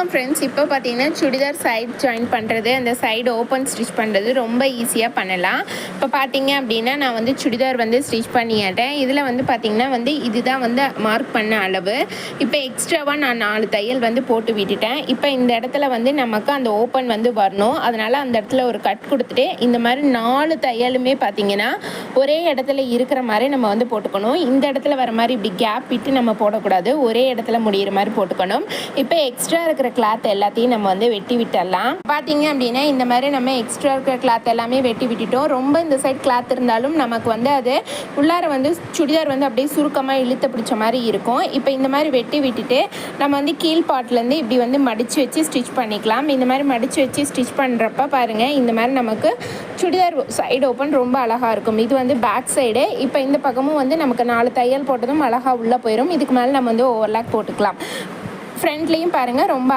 வணக்கம் ஃப்ரெண்ட்ஸ். இப்போ பார்த்தீங்கன்னா சுடிதார் சைட் ஜாயின் பண்ணுறது, அந்த சைடு ஓப்பன் ஸ்டிச் பண்ணுறது ரொம்ப ஈஸியாக பண்ணலாம். இப்போ பார்த்தீங்க அப்படின்னா நான் வந்து சுடிதார் வந்து ஸ்டிச் பண்ணிட்டேன். இதில் வந்து பார்த்திங்கன்னா இதுதான் வந்து மார்க் பண்ண அளவு. இப்போ எக்ஸ்ட்ராவாக நான் 4 தையல் வந்து போட்டு விட்டுட்டேன். இப்போ இந்த இடத்துல வந்து நமக்கு அந்த ஓப்பன் வந்து வரணும். அதனால் அந்த இடத்துல ஒரு கட் கொடுத்துட்டு இந்த மாதிரி 4 தையலுமே பார்த்திங்கன்னா ஒரே இடத்துல இருக்கிற மாதிரி நம்ம வந்து போட்டுக்கணும். இந்த இடத்துல வர மாதிரி இப்படி கேப் விட்டு நம்ம போடக்கூடாது, ஒரே இடத்துல முடிகிற மாதிரி போட்டுக்கணும். இப்போ எக்ஸ்ட்ரா இருக்கிற கிளாத் எல்லாத்தையும் நம்ம வந்து வெட்டி விட்டுடலாம். பார்த்தீங்க அப்படின்னா இந்த மாதிரி நம்ம எக்ஸ்ட்ரா இருக்கிற கிளாத் எல்லாமே வெட்டி விட்டுட்டோம். ரொம்ப இந்த சைட் கிளாத் இருந்தாலும் நமக்கு வந்து அது உள்ளார வந்து சுடிதார் வந்து அப்படியே சுருக்கமாக இழுத்து பிடிச்ச மாதிரி இருக்கும். இப்போ இந்த மாதிரி வெட்டி விட்டுட்டு நம்ம வந்து கீழ் பாட்டிலேருந்து இப்படி வந்து மடித்து வச்சு ஸ்டிச் பண்ணிக்கலாம். இந்த மாதிரி மடித்து வச்சு ஸ்டிச் பண்ணுறப்ப பாருங்கள், இந்த மாதிரி நமக்கு சுடிதார் சைடு ஓப்பன் ரொம்ப அழகாக இருக்கும். இது வந்து பேக் சைடு. இப்போ இந்த பக்கமும் வந்து நமக்கு 4 தையல் போட்டதும் அழகாக உள்ளே போயிடும். இதுக்கு மேலே நம்ம வந்து ஓவர்லாக் போட்டுக்கலாம். ஃப்ரண்ட்லேயும் பாருங்கள் ரொம்ப